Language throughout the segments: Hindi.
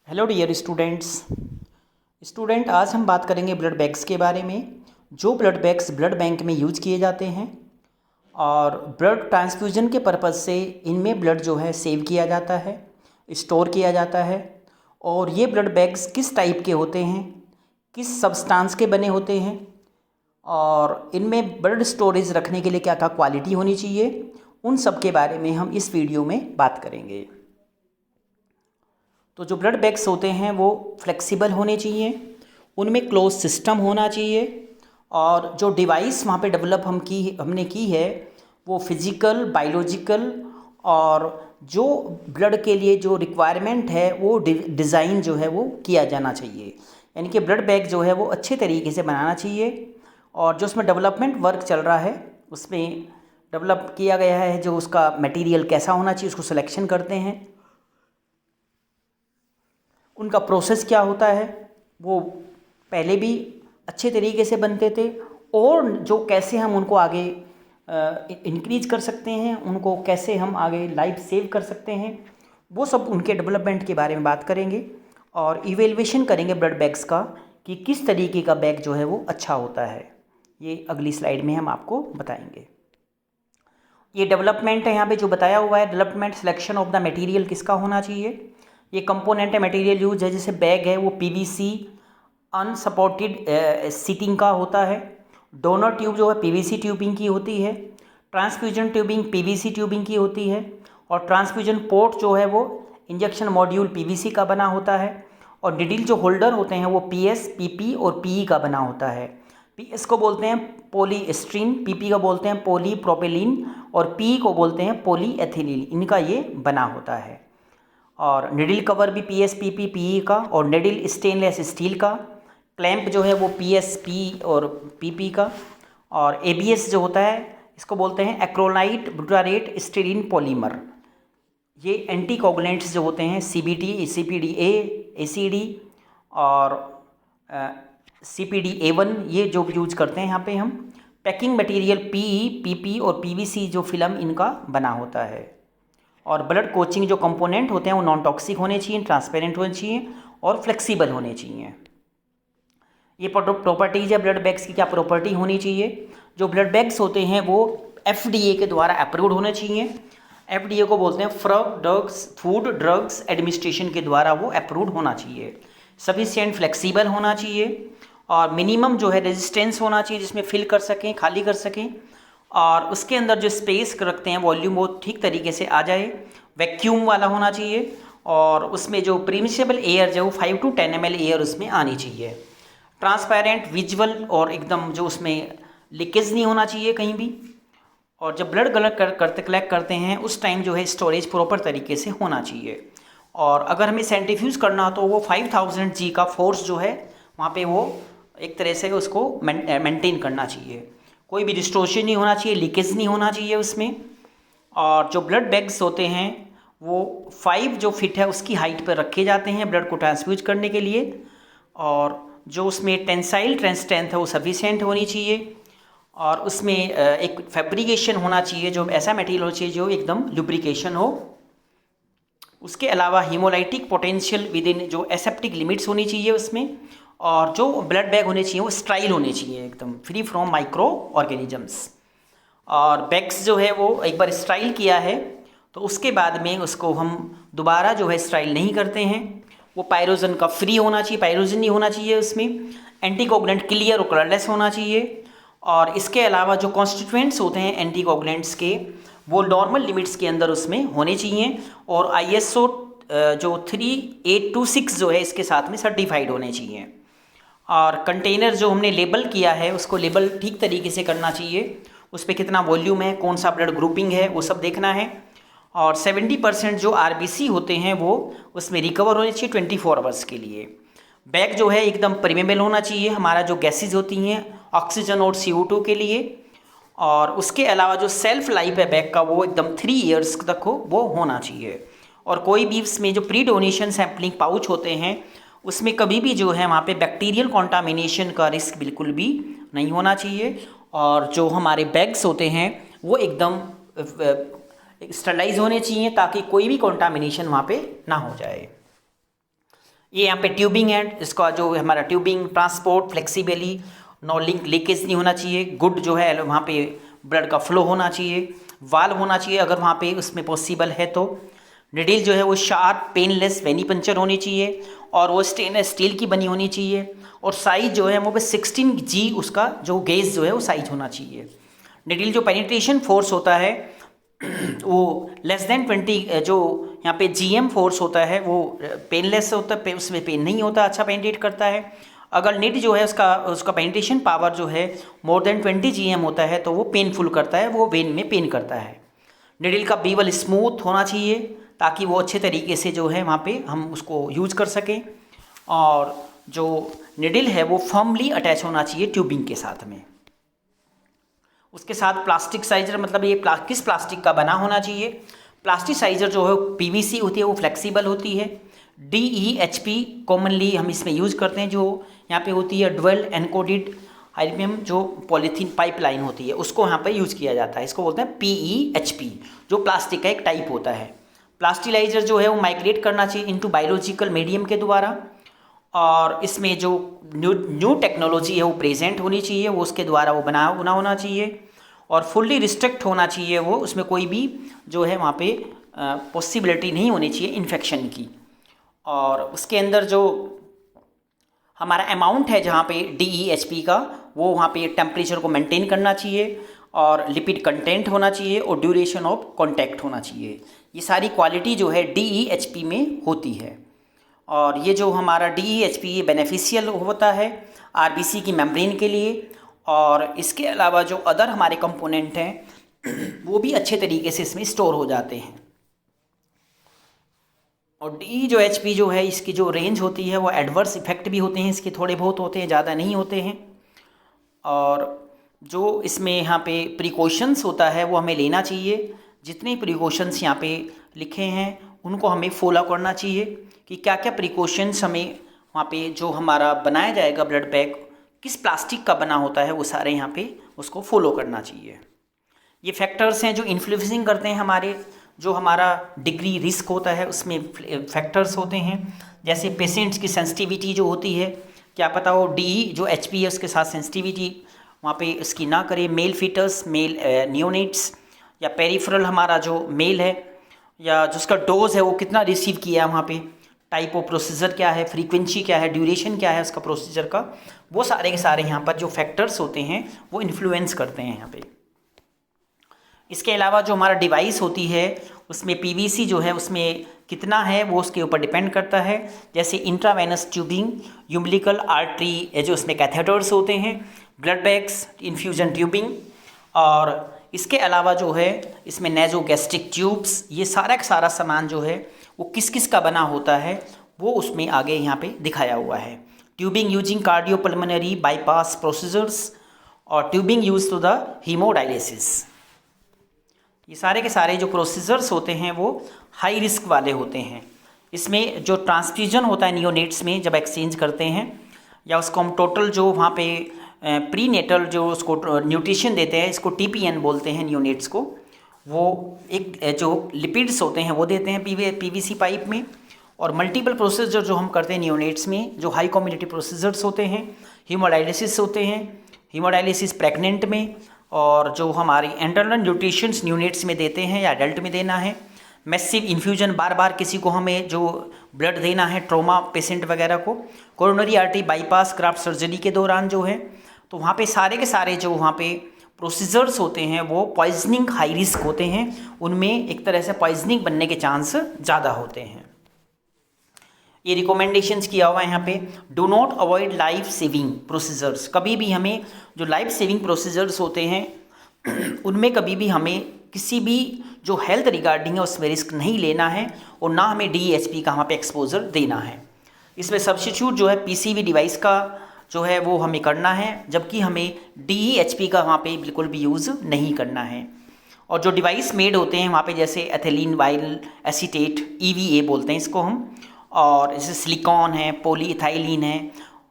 हेलो डियर स्टूडेंट आज हम बात करेंगे ब्लड बैंक्स के बारे में। जो ब्लड बैंक्स ब्लड बैंक में यूज किए जाते हैं और ब्लड ट्रांसफ्यूजन के पर्पज़ से इनमें ब्लड जो है सेव किया जाता है, स्टोर किया जाता है। और ये ब्लड बैंक्स किस टाइप के होते हैं, किस सब्सटेंस के बने होते हैं और इनमें ब्लड स्टोरेज रखने के लिए क्या क्या क्वालिटी होनी चाहिए, उन सब के बारे में हम इस वीडियो में बात करेंगे। तो जो ब्लड बैंक्स होते हैं वो फ्लेक्सिबल होने चाहिए, उनमें क्लोज सिस्टम होना चाहिए और जो डिवाइस वहाँ पे डेवलप हमने की है वो फिजिकल, बायोलॉजिकल और जो ब्लड के लिए जो रिक्वायरमेंट है वो डिज़ाइन जो है वो किया जाना चाहिए। यानी कि ब्लड बैंक जो है वो अच्छे तरीके से बनाना चाहिए और जो उसमें डेवलपमेंट वर्क चल रहा है उसमें डेवलप किया गया है, जो उसका मटेरियल कैसा होना चाहिए उसको सिलेक्शन करते हैं, उनका प्रोसेस क्या होता है, वो पहले भी अच्छे तरीके से बनते थे और जो कैसे हम उनको आगे इंक्रीज कर सकते हैं, उनको कैसे हम आगे लाइफ सेव कर सकते हैं, वो सब उनके डेवलपमेंट के बारे में बात करेंगे और इवेल्युएशन करेंगे ब्लड बैंक्स का कि किस तरीके का बैंक जो है वो अच्छा होता है। ये अगली स्लाइड में हम आपको बताएंगे। ये डेवलपमेंट है, यहाँ पे जो बताया हुआ है development selection of the material किसका होना चाहिए। ये कंपोनेंट है, मटेरियल यूज है, जैसे बैग है वो पीवीसी अनसपोर्टेड सीटिंग का होता है। डोनर ट्यूब जो है पीवीसी ट्यूबिंग की होती है। ट्रांसफ्यूजन ट्यूबिंग पीवीसी ट्यूबिंग की होती है और ट्रांसफ्यूजन पोर्ट जो है वो इंजेक्शन मॉड्यूल पीवीसी का बना होता है और निडिल जो होल्डर होते हैं वो पीएस, पीपी और पीई का बना होता है। पीएस को बोलते हैं पॉलीस्टीरीन, पीपी को बोलते हैं पॉलीप्रोपिलीन और पीई को बोलते हैं पॉलीएथिलीन, इनका ये बना होता है। और निडिल कवर भी पीएस, पीपी, पीई का और निडिल स्टेनलेस स्टील का। क्लैंप जो है वो पीएस, पी और पीपी का। और एबीएस जो होता है इसको बोलते हैं एक्रोलाइट ब्यूटारेट स्टीरीन पॉलीमर। ये एंटी कोगुलेंट्स जो होते हैं सीबीटी, सीपीडीए, एसीडी और सीपीडीए1, ये जो यूज करते हैं यहाँ पे हम। पैकिंग मटेरियल पीई, पीपी और पीवीसी जो फिल्म इनका बना होता है। और ब्लड कोचिंग जो कंपोनेंट होते हैं वो नॉन टॉक्सिक होने चाहिए, ट्रांसपेरेंट होने चाहिए और फ्लेक्सिबल होने चाहिए। ये प्रॉपर्टीज है ब्लड बैंक्स की, क्या प्रॉपर्टी होनी चाहिए। जो ब्लड बैंक्स होते हैं वो एफडीए के द्वारा अप्रूव्ड होने चाहिए। एफडीए को बोलते हैं फूड ड्रग्स एडमिनिस्ट्रेशन के द्वारा वो अप्रूव्ड होना चाहिए। सफिशिएंट फ्लेक्सिबल होना चाहिए और मिनिमम जो है रेजिस्टेंस होना चाहिए जिसमें फिल कर सकें, खाली कर सकें और उसके अंदर जो स्पेस रखते हैं वॉल्यूम वो ठीक तरीके से आ जाए। वैक्यूम वाला होना चाहिए और उसमें जो प्रीमिसेबल एयर जो 5 to 10 ml एयर उसमें आनी चाहिए। ट्रांसपेरेंट, विजुअल और एकदम जो उसमें लीकेज नहीं होना चाहिए कहीं भी। और जब ब्लड कलेक्ट करते हैं उस टाइम जो है स्टोरेज प्रॉपर तरीके से होना चाहिए। और अगर हमें सेंट्रीफ्यूज करना हो तो वो 5000 G का फोर्स जो है वहाँ पे वो एक तरह से उसको मेंटेन करना चाहिए। कोई भी डिस्टोर्शन नहीं होना चाहिए, लीकेज नहीं होना चाहिए उसमें। और जो ब्लड बैग्स होते हैं वो 5 जो फिट है उसकी हाइट पर रखे जाते हैं ब्लड को ट्रांसफ्यूज करने के लिए। और जो उसमें टेंसाइल स्ट्रेंथ है वो सफिशिएंट होनी चाहिए और उसमें एक फैब्रिकेशन होना चाहिए, जो ऐसा मटेरियल होना चाहिए जो एकदम लुब्रिकेशन हो। उसके अलावा हीमोलाइटिक पोटेंशियल विद इन जो एसेप्टिक लिमिट्स होनी चाहिए उसमें। और जो ब्लड बैग होने चाहिए वो स्ट्राइल होने चाहिए, एकदम फ्री फ्रॉम माइक्रो ऑर्गेनिजम्स। और बैग्स जो है वो एक बार स्ट्राइल किया है तो उसके बाद में उसको हम दोबारा जो है स्ट्राइल नहीं करते हैं। वो पायरोजन का फ्री होना चाहिए, पायरोजन नहीं होना चाहिए उसमें। एंटीकोगुलेंट क्लियर और कलरलेस होना चाहिए। और इसके अलावा जो कॉन्स्टिट्यूएंट्स होते हैं एंटीकोगुलेंट्स के वो नॉर्मल लिमिट्स के अंदर उसमें होने चाहिए। और आईएसओ जो 3826 जो है इसके साथ में सर्टिफाइड होने चाहिए। और कंटेनर जो हमने लेबल किया है उसको लेबल ठीक तरीके से करना चाहिए, उस पर कितना वॉल्यूम है, कौन सा ब्लड ग्रुपिंग है, वो सब देखना है। और 70% जो आरबीसी होते हैं वो उसमें रिकवर होने चाहिए 24 आवर्स के लिए। बैग जो है एकदम परमेबल होना चाहिए हमारा जो गैसेज होती हैं ऑक्सीजन और CO2 के लिए। और उसके अलावा जो सेल्फ लाइफ है बैग का वो एकदम 3 years तक वो होना चाहिए। और कोई भी इसमें जो प्री डोनेशन सैम्पलिंग पाउच होते हैं उसमें कभी भी जो है वहाँ पे बैक्टीरियल कॉन्टामिनेशन का रिस्क बिल्कुल भी नहीं होना चाहिए। और जो हमारे बैग्स होते हैं वो एकदम स्टरलाइज होने चाहिए ताकि कोई भी कॉन्टामिनेशन वहाँ पे ना हो जाए। ये यहाँ पे ट्यूबिंग है, इसका जो हमारा tubing transport flexibly, no link leakage नहीं होना चाहिए, गुड जो है वहाँ पे ब्लड का फ्लो होना चाहिए, वाल्व होना चाहिए अगर वहाँ पे उसमें पॉसिबल है तो। निडिल जो है वो शार्प पेनलेस वेनीपंचर होनी चाहिए और वो स्टेनलेस स्टील की बनी होनी चाहिए, और साइज जो है वो बस 16G उसका जो गेज जो है वो साइज होना चाहिए। निडिल जो पेनिट्रेशन फोर्स होता है वो लेस देन 20, जो यहाँ पे GM फोर्स होता है वो पेनलेस होता है, उसमें पेन नहीं होता, अच्छा पेनिट्रेट करता है। अगर निड जो है उसका पेनिट्रेशन पावर जो है मोर देन 20 GM होता है तो वो पेनफुल करता है, वो वेन में पेन करता है। निडिल का बीवल स्मूथ होना चाहिए ताकि वो अच्छे तरीके से जो है वहाँ पे हम उसको यूज कर सकें, और जो निडिल है वो फर्मली अटैच होना चाहिए ट्यूबिंग के साथ में। उसके साथ प्लास्टिक साइजर, मतलब ये किस प्लास्टिक का बना होना चाहिए। प्लास्टिक साइजर जो है PVC होती है, वो फ्लेक्सिबल होती है। DEHP कॉमनली हम इसमें यूज़ करते हैं, जो यहाँ पे होती है डुअल एनकोडेड हाइड्रोजन जो पॉलीथीन पाइपलाइन होती है उसको यहाँ पे यूज़ किया जाता है, इसको बोलते हैं PEHP, जो प्लास्टिक का एक टाइप होता है। प्लास्टिलाइजर जो है वो माइग्रेट करना चाहिए इनटू बायोलॉजिकल मीडियम के द्वारा, और इसमें जो न्यू टेक्नोलॉजी है वो प्रेजेंट होनी चाहिए, वो उसके द्वारा वो बना होना चाहिए, और फुल्ली रिस्ट्रिक्ट होना चाहिए वो, उसमें कोई भी जो है वहाँ पे पॉसिबिलिटी नहीं होनी चाहिए इन्फेक्शन की। और उसके अंदर जो हमारा अमाउंट है जहाँ पे DEHP का, वो वहाँ पे टेम्परेचर को मेंटेन करना चाहिए, और लिपिड कंटेंट होना चाहिए, और ड्यूरेशन ऑफ कांटेक्ट होना चाहिए। ये सारी क्वालिटी जो है DEHP में होती है। और ये जो हमारा DEHP ये बेनिफिशियल होता है RBC की मेम्ब्रेन के लिए, और इसके अलावा जो अदर हमारे कंपोनेंट हैं वो भी अच्छे तरीके से इसमें स्टोर हो जाते हैं। और DEHP जो है इसकी जो रेंज होती है वो एडवर्स इफेक्ट भी होते हैं इसके, थोड़े बहुत होते हैं, ज़्यादा नहीं होते हैं। और जो इसमें यहाँ पे प्रिकॉशंस होता है वो हमें लेना चाहिए, जितने प्रिकॉशंस यहाँ पे लिखे हैं उनको हमें फॉलो करना चाहिए कि क्या क्या प्रिकॉशंस हमें वहाँ पे जो हमारा बनाया जाएगा ब्लड बैग किस प्लास्टिक का बना होता है वो सारे यहाँ पे उसको फॉलो करना चाहिए। ये फैक्टर्स हैं जो इन्फ्लुएंसिंग करते हैं हमारे जो हमारा डिग्री रिस्क होता है, उसमें फैक्टर्स होते हैं, जैसे पेशेंट्स की सेंसिटिविटी जो होती है, क्या पता हो जो HP है उसके साथ सेंसिटिविटी वहाँ पे इसकी ना करे, मेल फीटस, मेल नियोनेट्स, या पेरिफेरल हमारा जो मेल है, या जिसका डोज है वो कितना रिसीव किया है वहाँ पे, टाइप ऑफ प्रोसीजर क्या है, फ्रीक्वेंसी क्या है, ड्यूरेशन क्या है उसका प्रोसीजर का, वो सारे के सारे यहाँ पर जो फैक्टर्स होते हैं वो इन्फ्लुएंस करते हैं यहाँ पे। इसके अलावा जो हमारा डिवाइस होती है उसमें PVC जो है उसमें कितना है वो उसके ऊपर डिपेंड करता है, जैसे इंट्रावेनस ट्यूबिंग, यूम्बिलिकल आर्टरी जो उसमें कैथेटर्स होते हैं, ब्लड बैग्स, इन्फ्यूजन ट्यूबिंग, और इसके अलावा जो है इसमें नेजोगैस्ट्रिक ट्यूब्स, ये सारा का सारा सामान जो है वो किस किस का बना होता है वो उसमें आगे यहाँ पे दिखाया हुआ है। Tubing using cardiopulmonary bypass procedures, और tubing use to the haemodialysis. ये सारे के सारे जो प्रोसीजर्स होते हैं वो हाई रिस्क वाले होते हैं। इसमें जो ट्रांसफ्यूजन होता है नियोनेट्स में जब एक्सचेंज करते हैं, या उसको हम टोटल जो वहाँ पे प्री नेटल जो उसको न्यूट्रिशन देते हैं, इसको TPN बोलते हैं नियोनेट्स को, वो एक जो लिपिड्स होते हैं वो देते हैं PVC पाइप में। और मल्टीपल प्रोसीजर जो हम करते हैं नियोनेट्स में, जो हाई कम्युनिटी प्रोसीजर्स होते हैं, हीमोडायलिसिस होते हैं, हीमोडायलिसिस प्रेग्नेंट में, और जो हमारी इंटरनल न्यूट्रिशंस न्यूनेट्स में देते हैं या एडल्ट में देना है, मैसिव इन्फ्यूजन बार बार किसी को हमें जो ब्लड देना है ट्रॉमा पेशेंट वगैरह को, coronary artery bypass craft surgery के दौरान जो है, तो वहाँ पे सारे के सारे जो वहाँ पे प्रोसीजर्स होते हैं वो पॉइजनिंग हाई रिस्क होते हैं, उनमें एक तरह से पॉइजनिंग बनने के चांस ज़्यादा होते हैं। ये रिकमेंडेशंस किया हुआ है यहाँ पे, do not avoid life saving procedures, कभी भी हमें जो लाइफ सेविंग प्रोसीजर्स होते हैं उनमें कभी भी हमें किसी भी जो हेल्थ रिगार्डिंग है उसमें रिस्क नहीं लेना है, और ना हमें DEHP का वहाँ पे एक्सपोजर देना है। इसमें सब्स्टिट्यूट जो है PCV डिवाइस का जो है वो हमें करना है, जबकि हमें DEHP का वहाँ पे बिल्कुल भी यूज़ नहीं करना है। और जो डिवाइस मेड होते हैं वहाँ पे जैसे एथिलीन वाइल एसीटेट EVA बोलते हैं इसको हम, और जैसे सिलिकॉन है, पॉलीइथाइलिन है,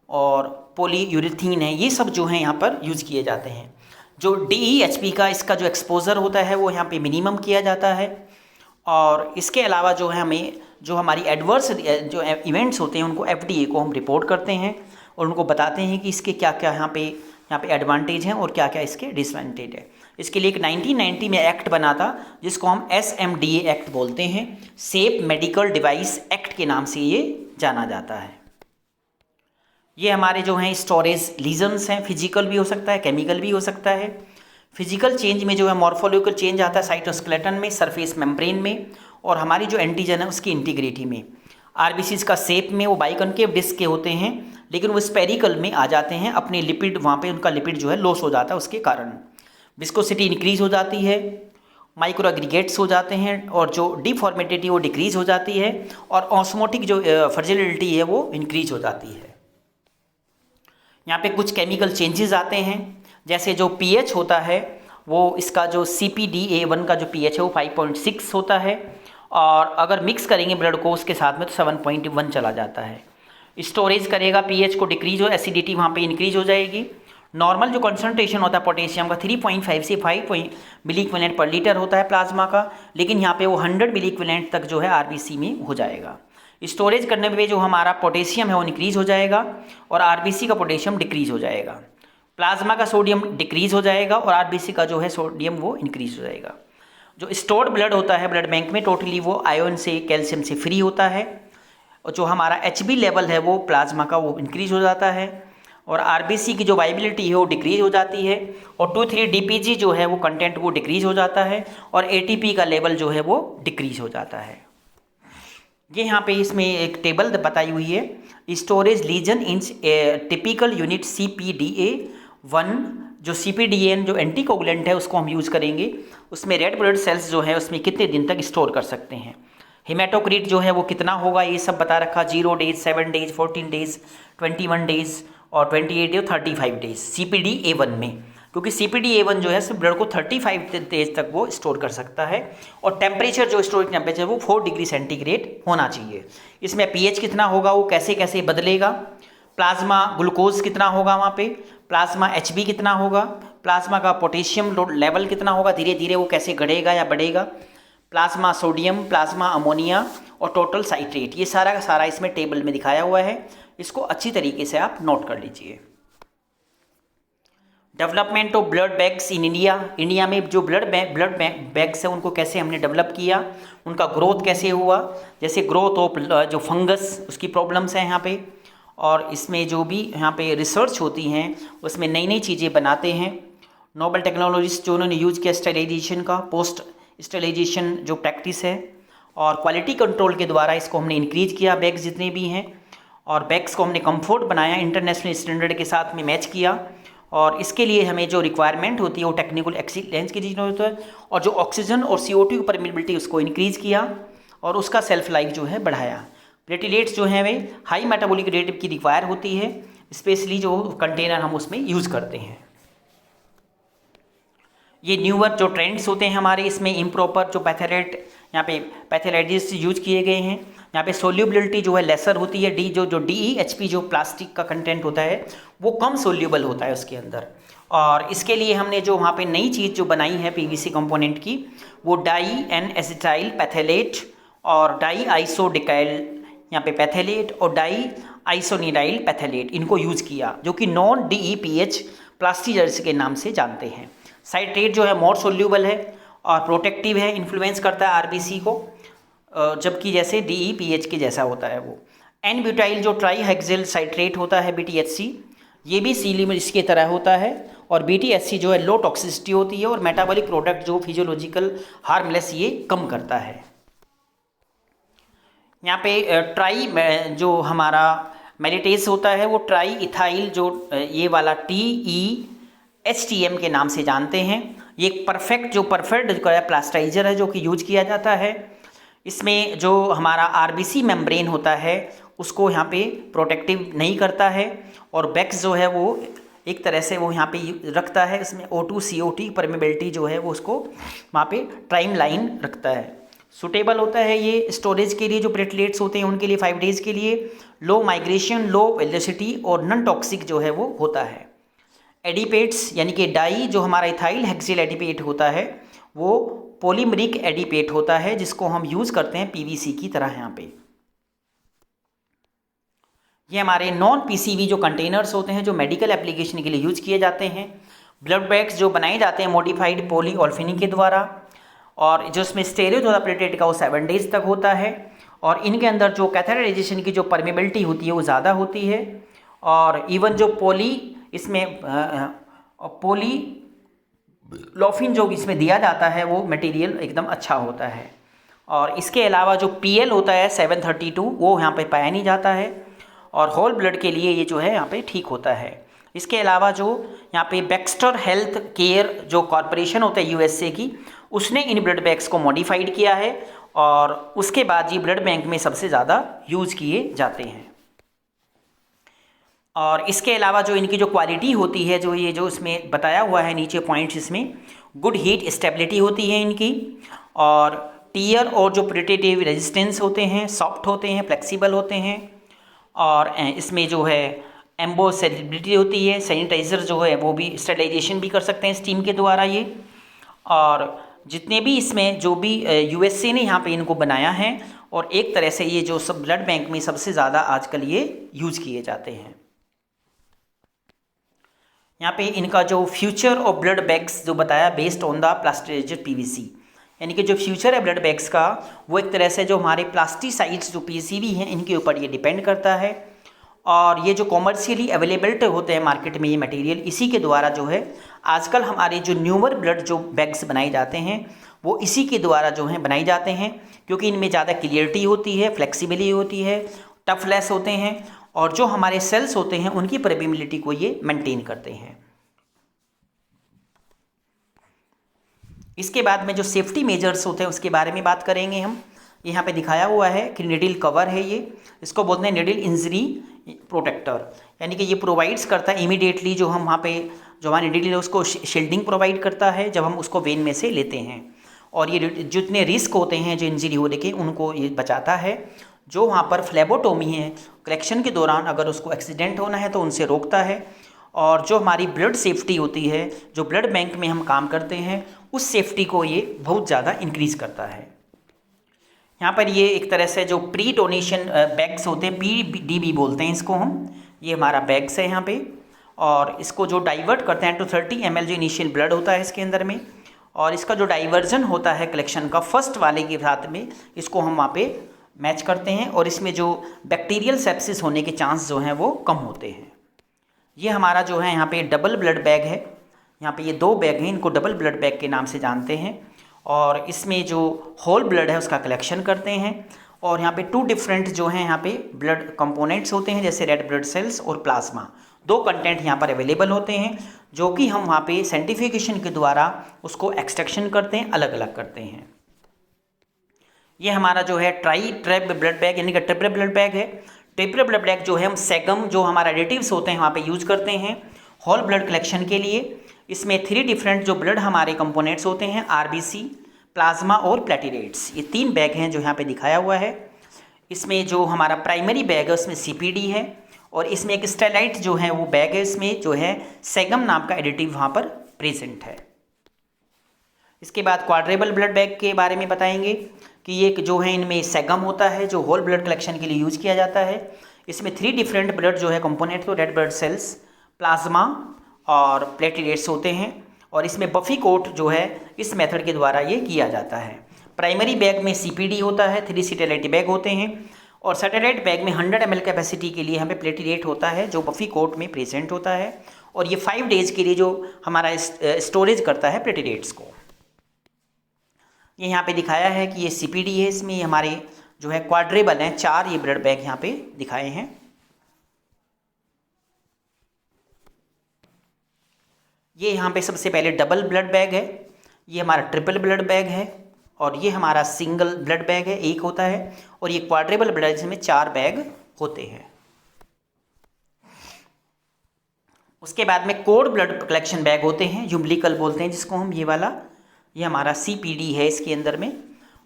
और पॉलीयूरेथीन है, ये सब जो हैं यहाँ पर यूज़ किए जाते हैं। जो DEHP का इसका जो एक्सपोज़र होता है वो यहाँ पे मिनिमम किया जाता है। और इसके अलावा जो है हमें जो हमारी एडवर्स जो इवेंट्स होते हैं उनको FDA को हम रिपोर्ट करते हैं और उनको बताते हैं कि इसके क्या क्या यहाँ पे एडवांटेज हैं और क्या क्या इसके डिसएडवांटेज है। इसके लिए एक 1990 में एक्ट बना था जिसको हम SMDA एक्ट बोलते हैं, सेफ मेडिकल डिवाइस एक्ट के नाम से ये जाना जाता है। ये हमारे जो हैं स्टोरेज लीजन्स हैं, फिजिकल भी हो सकता है, केमिकल भी हो सकता है। फिजिकल चेंज में जो है मॉर्फोलॉजिकल चेंज आता है साइटोस्केलेटन में, सरफेस मेम्ब्रेन में, और हमारी जो एंटीजन है उसकी इंटीग्रिटी में। आरबीसीज का शेप में वो बाइकनकेव डिस्क के होते हैं, लेकिन वो स्पेरिकल में आ जाते हैं, अपने लिपिड वहाँ पे उनका लिपिड जो है लॉस हो जाता है, उसके कारण विस्कोसिटी इंक्रीज हो जाती है, माइक्रो एग्रीगेट्स हो जाते हैं, और जो डिफॉर्मेटिटी वो डिक्रीज हो जाती है, और ऑस्मोटिक जो फ्रेजिलिटी है वो इंक्रीज हो जाती है। यहाँ पे कुछ केमिकल चेंजेस आते हैं, जैसे जो pH होता है वो इसका जो CpDA1 का जो pH है वो 5.6 होता है, और अगर मिक्स करेंगे ब्लड को उसके साथ में तो 7.1 चला जाता है। स्टोरेज करेगा, pH को डिक्रीज हो, एसिडिटी वहाँ पे इंक्रीज हो जाएगी। नॉर्मल जो कंसंट्रेशन होता है पोटेशियम का 3.5 से 5 मिली इक्विवेलेंट पर लीटर होता है प्लाज्मा का, लेकिन यहाँ पे वो 100 मिली इक्विवेलेंट तक जो है आरबीसी में हो जाएगा। स्टोरेज करने में जो हमारा पोटेशियम है वो इंक्रीज हो जाएगा और आरबीसी का पोटेशियम डिक्रीज हो जाएगा। प्लाज्मा का सोडियम डिक्रीज हो जाएगा और आरबीसी का जो है सोडियम वो इंक्रीज हो जाएगा। जो स्टोर्ड ब्लड होता है ब्लड बैंक में टोटली वो आयरन से, कैल्शियम से फ्री होता है, और जो हमारा HB लेवल है वो प्लाज्मा का वो इंक्रीज हो जाता है, और आरबीसी की जो वाइबिलिटी है वो डिक्रीज हो जाती है, और 2,3-DPG जो है वो कंटेंट वो डिक्रीज हो जाता है, और ATP का लेवल जो है वो डिक्रीज हो जाता है। ये यहाँ पे इसमें एक टेबल बताई हुई है, storage lesion in typical unit CpDA1। जो CpDA जो एंटीकोगुलेंट है उसको हम यूज़ करेंगे, उसमें रेड ब्लड सेल्स जो है उसमें कितने दिन तक स्टोर कर सकते हैं। हेमाटोक्रिट जो है वो कितना होगा ये सब बता रखा, 0 डेज, 7 डेज, 14 डेज, 21 डेज और 28 डेज, 35 डेज CpDA1 में, क्योंकि CpDA1 जो है सिर्फ ब्लड को 35 डेज तक वो स्टोर कर सकता है, और टेम्परेचर जो स्टोरेज टेम्परेचर वो 4 डिग्री सेंटीग्रेड होना चाहिए। इसमें pH कितना होगा वो कैसे कैसे बदलेगा, प्लाज्मा ग्लूकोज कितना होगा वहाँ पे, प्लाज्मा HB कितना होगा, प्लाज्मा का पोटेशियम लेवल कितना होगा, धीरे धीरे वो कैसे बढ़ेगा या बढ़ेगा, प्लाज्मा सोडियम, प्लाज्मा अमोनिया और टोटल साइट्रेट, ये सारा का सारा इसमें टेबल में दिखाया हुआ है। इसको अच्छी तरीके से आप नोट कर लीजिए। Development of blood banks in India में जो ब्लड बैंक्स है उनको कैसे हमने डेवलप किया, उनका ग्रोथ कैसे हुआ, जैसे ग्रोथ ऑफ जो फंगस उसकी प्रॉब्लम्स हैं यहाँ पे, और इसमें जो भी यहाँ पे रिसर्च होती हैं उसमें नई नई चीज़ें बनाते हैं। नोबल टेक्नोलॉजीज जो उन्होंने यूज किया स्टेरिलाइजेशन का, पोस्ट स्टेरिलाइजेशन जो प्रैक्टिस है, और क्वालिटी कंट्रोल के द्वारा इसको हमने इंक्रीज किया, बैग्स जितने भी हैं, और बैग्स को हमने कंफर्ट बनाया, इंटरनेशनल स्टैंडर्ड के साथ में मैच किया, और इसके लिए हमें जो रिक्वायरमेंट होती है वो टेक्निकल एक्सीलेंस की जरूरत है, और जो ऑक्सीजन और CO2 की परमिबिलिटी उसको इंक्रीज़ किया और उसका सेल्फ लाइफ जो है बढ़ाया। प्लेटिलेट्स जो हैं वे हाई मेटाबॉलिक रेट की रिक्वायर होती है, स्पेशली जो कंटेनर हम उसमें यूज़ करते हैं। ये न्यूअर जो ट्रेंड्स होते हैं हमारे, इसमें इम्प्रॉपर जो पैथेलेट यहाँ पे पैथेलाइटिस यूज किए गए हैं। यहाँ पे सोल्यूबिलिटी जो है लेसर होती है, जो DEHP जो प्लास्टिक का कंटेंट होता है वो कम सोल्यूबल होता है उसके अंदर, और इसके लिए हमने जो वहाँ पे नई चीज़ जो बनाई है PVC कंपोनेंट की, वो डाई एन एसिटाइल पैथेलेट और डाई आइसोडिकाइल यहाँ पे पैथेलेट और डाई आइसोनिडाइल पैथेलेट इनको यूज़ किया, जो कि नॉन DEPH प्लास्टिजर्स के नाम से जानते हैं। साइट्रेट जो है मोर सोल्यूबल है और प्रोटेक्टिव है, इन्फ्लुएंस करता है आरबीसी को, जबकि जैसे DEPH के जैसा होता है वो। एन ब्यूटाइल जो ट्राईहेक्सिल साइट्रेट होता है BTHC, ये भी सीलिम इसके तरह होता है, और BTHC जो है लो टॉक्सिसिटी होती है और मेटाबॉलिक प्रोडक्ट जो फिजियोलॉजिकल हार्मलेस ये कम करता है। यहाँ पे ट्राई जो हमारा मेलिटेस होता है वो ट्राई इथाइल जो ये वाला TEHTM के नाम से जानते हैं। ये एक परफेक्ट प्लास्टाइजर है जो कि यूज किया जाता है। इसमें जो हमारा आरबीसी मेम्ब्रेन होता है उसको यहाँ पे प्रोटेक्टिव नहीं करता है, और बैक्स जो है वो एक तरह से वो यहाँ पे रखता है, इसमें O2 CO2 परमेबिलिटी जो है वो उसको वहाँ पे टाइम लाइन रखता है। सूटेबल होता है ये स्टोरेज के लिए, जो प्लेटलेट्स होते हैं उनके लिए 5 डेज़ के लिए। लो माइग्रेशन, लो वेलोसिटी और नॉन टॉक्सिक जो है वो होता है। एडिपेट्स यानी कि डाई जो हमारा इथाइल हेक्सिल एडिपेट होता है वो पॉलीमरिक एडिपेट होता है जिसको हम यूज़ करते हैं पीवीसी की तरह यहाँ पे। ये हमारे नॉन पीसीवी जो कंटेनर्स होते हैं जो मेडिकल एप्लीकेशन के लिए यूज किए जाते हैं। ब्लड बैग्स जो बनाए जाते हैं मॉडिफाइड पॉलीओल्फिनी के द्वारा, और जो इसमें स्टेरेज होता है प्लेटेट का वो 7 डेज तक होता है, और इनके अंदर जो कैथेटराइजेशन की जो परमेबिलिटी होती है वो ज़्यादा होती है, और इवन जो पॉलीलॉफिन जो इसमें दिया जाता है वो मटेरियल एकदम अच्छा होता है। और इसके अलावा जो पीएल होता है 732 वो यहाँ पे पाया नहीं जाता है, और होल ब्लड के लिए ये जो है यहाँ पे ठीक होता है। इसके अलावा जो यहाँ पे बैक्स्टर हेल्थ केयर जो कॉरपोरेशन होता है यूएसए की, उसने इन ब्लड बैंक्स को मॉडिफाइड किया है, और उसके बाद ये ब्लड बैंक में सबसे ज़्यादा यूज किए जाते हैं। और इसके अलावा जो इनकी जो क्वालिटी होती है, जो ये जो इसमें बताया हुआ है नीचे पॉइंट्स, इसमें गुड हीट स्टेबिलिटी होती है इनकी, और टीयर और जो प्रिटेटिव रेजिस्टेंस होते हैं, सॉफ्ट होते हैं, फ्लेक्सिबल होते हैं, और इसमें जो है एम्बोसेबिलिटी होती है। सैनिटाइज़र जो है वो भी स्टरलाइजेशन भी कर सकते हैं स्टीम के द्वारा ये। और जितने भी इसमें जो भी यूएसए ने यहाँ पे इनको बनाया है, और एक तरह से ये जो सब ब्लड बैंक में सबसे ज़्यादा आजकल ये यूज किए जाते हैं। यहाँ पे इनका जो फ्यूचर ऑफ ब्लड बैग्स जो बताया बेस्ड ऑन द प्लास्टिसाइज्ड पीवीसी, यानी कि जो फ्यूचर है ब्लड बैग्स का वो एक तरह से जो हमारे प्लास्टिसाइड्स जो पीसीबी हैं इनके ऊपर ये डिपेंड करता है। और ये जो कॉमर्शियली अवेलेबल होते हैं मार्केट में ये मटेरियल, इसी के द्वारा जो है आजकल हमारे जो न्यूअर ब्लड जो बैग्स बनाए जाते हैं वो इसी के द्वारा जो है बनाए जाते हैं, क्योंकि इनमें ज़्यादा क्लियरिटी होती है, फ्लेक्सिबिलिटी होती है, टफलेस होते हैं, और जो हमारे सेल्स होते हैं उनकी परमेबिलिटी को ये मेंटेन करते हैं। इसके बाद में जो सेफ्टी मेजर्स होते हैं उसके बारे में बात करेंगे हम। यहाँ पे दिखाया हुआ है कि निडल कवर है ये, इसको बोलते हैं निडल इंजरी प्रोटेक्टर, यानी कि ये प्रोवाइड्स करता है इमीडिएटली जो हम वहाँ पे जो हमारी निडल है उसको शील्डिंग प्रोवाइड करता है जब हम उसको वेन में से लेते हैं, और ये जितने रिस्क होते हैं जो इंजरी होने के उनको ये बचाता है। जो वहाँ पर फ्लेबोटोमी है कलेक्शन के दौरान अगर उसको एक्सीडेंट होना है तो उनसे रोकता है, और जो हमारी ब्लड सेफ्टी होती है जो ब्लड बैंक में हम काम करते हैं उस सेफ्टी को ये बहुत ज़्यादा इंक्रीज़ करता है। यहाँ पर ये एक तरह से जो प्री डोनेशन बैग्स होते हैं PDB बोलते हैं इसको हम, ये हमारा बैग्स है यहाँ पे, और इसको जो डाइवर्ट करते हैं 230 ml जो इनिशियल ब्लड होता है इसके अंदर में, और इसका जो डाइवर्जन होता है कलेक्शन का फर्स्ट वाले के साथ में इसको हम वहाँ पे मैच करते हैं, और इसमें जो बैक्टीरियल सेप्सिस होने के चांस जो हैं वो कम होते हैं। ये हमारा जो है यहाँ पे डबल ब्लड बैग है, यहाँ पे ये 2 बैग हैं, इनको डबल ब्लड बैग के नाम से जानते हैं, और इसमें जो होल ब्लड है उसका कलेक्शन करते हैं। और यहाँ पे 2 डिफरेंट जो हैं यहाँ पे ब्लड कंपोनेंट्स होते हैं, जैसे रेड ब्लड सेल्स और प्लाज्मा, 2 कंटेंट यहाँ पर अवेलेबल होते हैं, जो कि हम वहाँ पे सेंट्रीफ्यूगेशन के द्वारा उसको एक्सट्रैक्शन करते हैं, अलग अलग करते हैं। ये हमारा जो है ट्राई ट्रेप ब्लड बैग यानी कि ट्रिपल ब्लड बैग है। ट्रिपल ब्लड बैग जो है हम सेगम जो हमारा एडिटिव्स होते हैं वहाँ पे यूज़ करते हैं होल ब्लड कलेक्शन के लिए। इसमें 3 डिफरेंट जो ब्लड हमारे कंपोनेंट्स होते हैं, RBC, प्लाज्मा और प्लेटलेट्स, ये 3 बैग हैं जो यहाँ पे दिखाया हुआ है। इसमें जो हमारा प्राइमरी बैग है उसमें CPD है, और इसमें एक स्टेलाइट जो है वो बैग है, इसमें जो है सेगम नाम का एडिटिव वहाँ पर प्रेजेंट है। इसके बाद क्वाड्रेबल ब्लड बैग के बारे में बताएंगे कि ये जो है इनमें सेगम होता है जो होल ब्लड कलेक्शन के लिए यूज़ किया जाता है। इसमें 3 डिफरेंट ब्लड जो है कंपोनेंट तो रेड ब्लड सेल्स, प्लाज्मा और प्लेटलेट्स होते हैं, और इसमें बफी कोट जो है इस मेथड के द्वारा ये किया जाता है। प्राइमरी बैग में CPD होता है, 3 सैटेलाइट बैग होते हैं, और सैटेलाइट बैग में 100 ml कैपेसिटी के लिए हमें प्लेटलेट होता है जो बफी कोट में प्रेजेंट होता है, और ये 5 डेज़ के लिए जो हमारा स्टोरेज करता है प्लेटलेट्स को। ये यहाँ पे दिखाया है कि ये CPD है, इसमें हमारे जो है क्वाड्रेबल हैं, 4 ये ब्लड बैग यहाँ पे दिखाए हैं। ये यहाँ पे सबसे पहले डबल ब्लड बैग है, ये हमारा ट्रिपल ब्लड बैग है, और ये हमारा सिंगल ब्लड बैग है, 1 होता है, और ये क्वाड्रेबल ब्लड जिसमें 4 बैग होते हैं। उसके बाद में कोड ब्लड कलेक्शन बैग होते हैं, यूम्बिलिकल बोलते हैं जिसको हम, ये वाला, ये हमारा CPD है इसके अंदर में,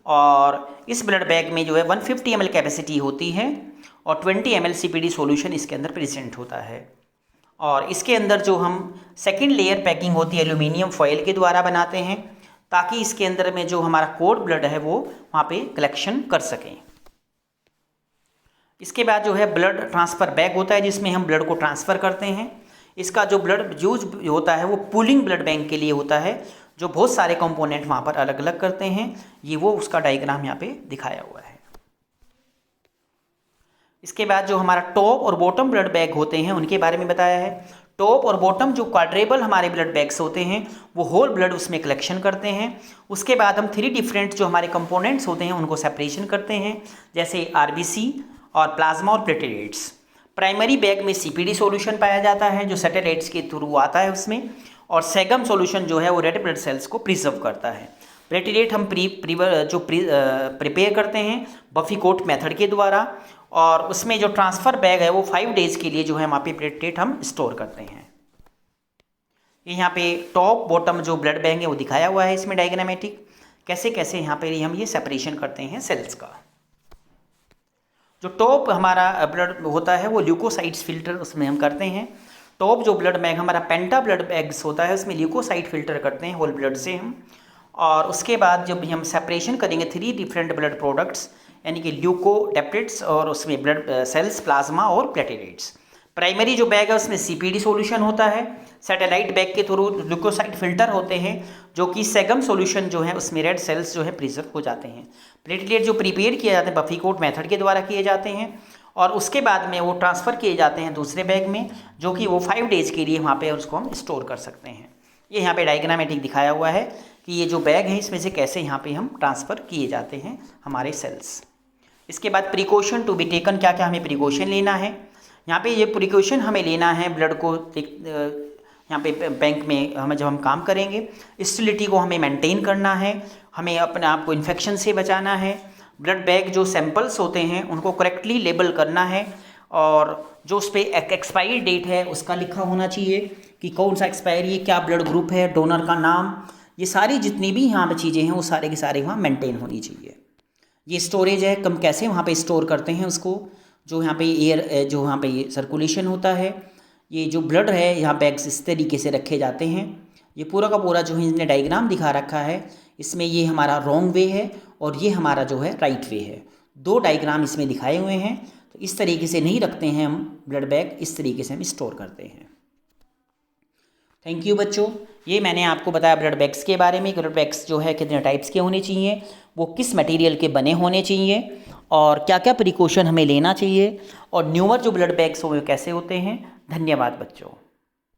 और इस ब्लड बैग में जो है 150 ml कैपेसिटी होती है, और 20 ml CPD सॉल्यूशन इसके अंदर प्रेजेंट होता है। और इसके अंदर जो हम सेकंड लेयर पैकिंग होती है एल्यूमिनियम फॉयल के द्वारा बनाते हैं, ताकि इसके अंदर में जो हमारा कोड ब्लड है वो वहाँ पे कलेक्शन कर सकें। इसके बाद जो है ब्लड ट्रांसफ़र बैग होता है जिसमें हम ब्लड को ट्रांसफ़र करते हैं। इसका जो ब्लड यूज होता है वो पूलिंग ब्लड बैंक के लिए होता है, जो बहुत सारे कंपोनेंट वहाँ पर अलग अलग करते हैं। ये वो उसका डायग्राम यहाँ पे दिखाया हुआ है। इसके बाद जो हमारा टॉप और बॉटम ब्लड बैग होते हैं उनके बारे में बताया है। टॉप और बॉटम जो क्वाड्रेबल हमारे ब्लड बैग्स होते हैं वो होल ब्लड उसमें कलेक्शन करते हैं। उसके बाद हम 3 डिफरेंट जो हमारे कंपोनेंट्स होते हैं उनको सेपरेशन करते हैं, जैसे आरबीसी और प्लाज्मा और प्लेटलेट्स। प्राइमरी बैग में सीपीडी सॉल्यूशन पाया जाता है जो सैटेलाइट्स के थ्रू आता है उसमें, और सेगम सॉल्यूशन जो है वो रेड ब्लड सेल्स को प्रिजर्व करता है। प्लेटलेट हम प्रिपेयर करते हैं बफी कोट मेथड के द्वारा, और उसमें जो ट्रांसफ़र बैग है वो 5 डेज़ के लिए जो है वहाँ पे प्लेटलेट हम स्टोर करते हैं। यहाँ पे टॉप बॉटम जो ब्लड बैग है वो दिखाया हुआ है इसमें डायग्रामेटिक, कैसे कैसे यहाँ पे हम ये सेपरेशन करते हैं सेल्स का। जो टॉप हमारा ब्लड होता है वो ल्यूकोसाइड्स फिल्टर उसमें हम करते हैं। टॉप जो ब्लड बैग हमारा पेंटा ब्लड बैग्स होता है उसमें ल्यूकोसाइड फिल्टर करते हैं होल ब्लड से हम। और उसके बाद जब हम सेपरेशन करेंगे 3 डिफरेंट ब्लड प्रोडक्ट्स, यानी कि ल्यूकोडेप्टिट्स और उसमें ब्लड सेल्स, प्लाज्मा और प्लेटलेट्स। प्राइमरी जो बैग है उसमें सीपीडी सॉल्यूशन होता है। सैटेलाइट बैग के थ्रू ल्यूकोसाइड फिल्टर होते हैं जो कि सेगम सॉल्यूशन जो है उसमें रेड सेल्स जो है प्रिजर्व हो जाते हैं। प्लेटलेट जो प्रिपेयर किए जाते हैं बफी कोट मेथड के द्वारा किए जाते हैं, और उसके बाद में वो ट्रांसफ़र किए जाते हैं दूसरे बैग में, जो कि वो 5 डेज़ के लिए वहाँ पे उसको हम स्टोर कर सकते हैं। ये यहाँ पे डायग्रामेटिक दिखाया हुआ है कि ये जो बैग है इसमें से कैसे यहाँ पे हम ट्रांसफ़र किए जाते हैं हमारे सेल्स। इसके बाद प्रिकॉशन टू बी टेकन, क्या क्या हमें प्रिकॉशन लेना है। यहाँ पे ये प्रिकॉशन हमें लेना है ब्लड को यहाँ पे बैंक में हम जब हम काम करेंगे, स्टेरिलिटी को हमें मेंटेन करना है, हमें अपने आप को इन्फेक्शन से बचाना है। ब्लड बैग जो सैंपल्स होते हैं उनको करेक्टली लेबल करना है, और जो उस पर एक्सपायरी डेट है उसका लिखा होना चाहिए कि कौन सा एक्सपायरी है, क्या ब्लड ग्रुप है, डोनर का नाम, ये सारी जितनी भी यहाँ पर चीज़ें हैं वो सारे के सारे वहाँ मेंटेन होनी चाहिए। ये स्टोरेज है, हम कैसे वहाँ पे स्टोर करते हैं उसको, जो यहाँ पे एयर जो यहाँ पे ये सर्कुलेशन होता है, ये जो ब्लड है यहाँ बैग्स इस तरीके से रखे जाते हैं। ये पूरा का पूरा जो है इसने डायग्राम दिखा रखा है, इसमें ये हमारा रॉन्ग वे है और ये हमारा जो है राइट वे है। 2 डायग्राम इसमें दिखाए हुए हैं। तो इस तरीके से नहीं रखते हैं हम ब्लड बैग, इस तरीके से हम स्टोर करते हैं। थैंक यू बच्चों, ये मैंने आपको बताया ब्लड बैग्स के बारे में। ब्लड बैग्स जो है कितने टाइप्स के होने चाहिए, वो किस मटेरियल के बने होने चाहिए, और क्या क्या प्रिकॉशन हमें लेना चाहिए, और न्यूअर जो ब्लड बैग्स हो वो कैसे होते हैं। धन्यवाद बच्चों।